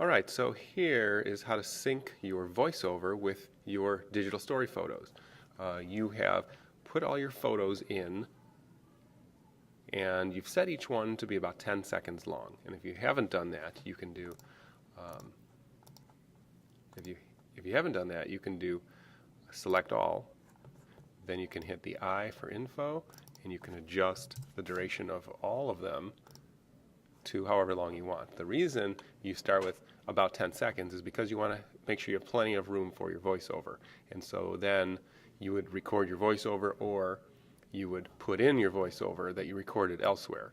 Alright, so here is how to sync your voiceover with your digital story photos. You have put all your photos in and you've set each one to be about 10 seconds long. And if you haven't done that, you can do if you haven't done that, you can do select all. Then you can hit the I for info and you can adjust the duration of all of them to however long you want. The reason you start with about 10 seconds is because you want to make sure you have plenty of room for your voiceover. And so then you would record your voiceover, or you would put in your voiceover that you recorded elsewhere.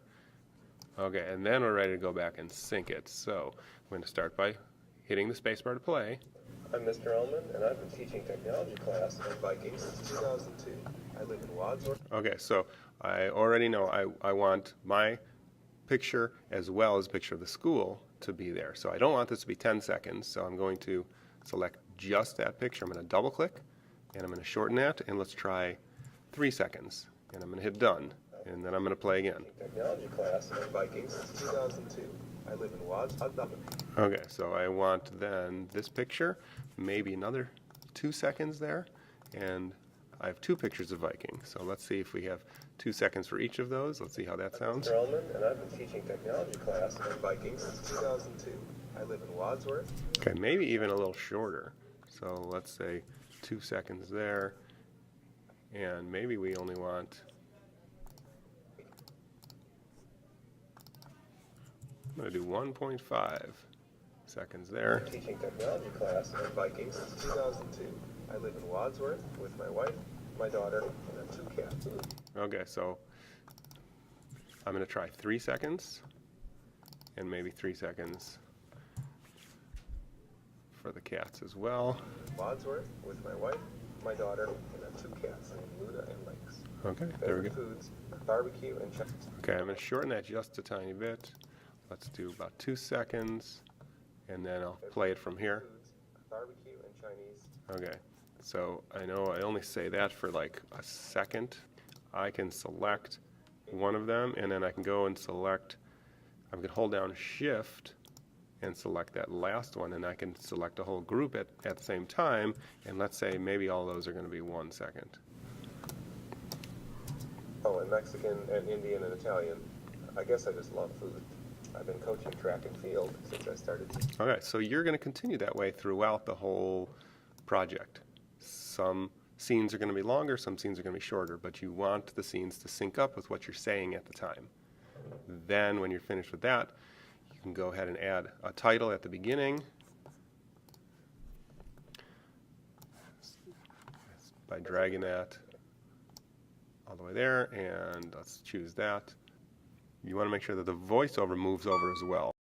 Okay, and then we're ready to go back and sync it. So I'm going to start by hitting the spacebar to play. I'm Mr. Ellman, and I've been teaching technology class at Viking since 2002. I live in Wadsworth. Okay, so I already know I want my picture as well as a picture of the school to be there. So I don't want this to be 10 seconds, so I'm going to select just that picture. I'm going to double click and I'm going to shorten that, and let's try 3 seconds. And I'm going to hit done, and then I'm going to play again. Technology class at Viking since 2002. I live in Wadsworth. Okay, so I want then this picture, maybe another 2 seconds there, and I have 2 pictures of Viking. So let's see if we have 2 seconds for each of those. Let's see how that sounds. I'm Mr. Ellman, and I've been teaching technology class at Viking since 2002. I live in Wadsworth. Okay, maybe even a little shorter. So let's say 2 seconds there, and maybe we only want, I'm going to do 1.5 seconds there. I'm teaching technology class at Viking since 2002. I live in Wadsworth with my wife, my daughter, and 2 cats. Okay, so I'm going to try 3 seconds, and maybe 3 seconds for the cats as well. Wadsworth with my wife, my daughter, and 2 cats named Luna and Lynx. Okay, there we go. Foods, barbecue, and chicken. Okay, I'm going to shorten that just a tiny bit. Let's do about 2 seconds, and then I'll play it from here. Foods, barbecue, and Chinese. Okay, so I know I only say that for like a second. I can select one of them, and then I can go and select, I can hold down Shift and select that last one, and I can select a whole group at the same time, and let's say maybe all those are going to be 1 second. Oh, and Mexican and Indian and Italian. I guess I just love food. I've been coaching track and field since I started. Okay, so you're going to continue that way throughout the whole project. Some scenes are going to be longer, some scenes are going to be shorter, but you want the scenes to sync up with what you're saying at the time. Then when you're finished with that, you can go ahead and add a title at the beginning by dragging that all the way there, and let's choose that. You want to make sure that the voiceover moves over as well.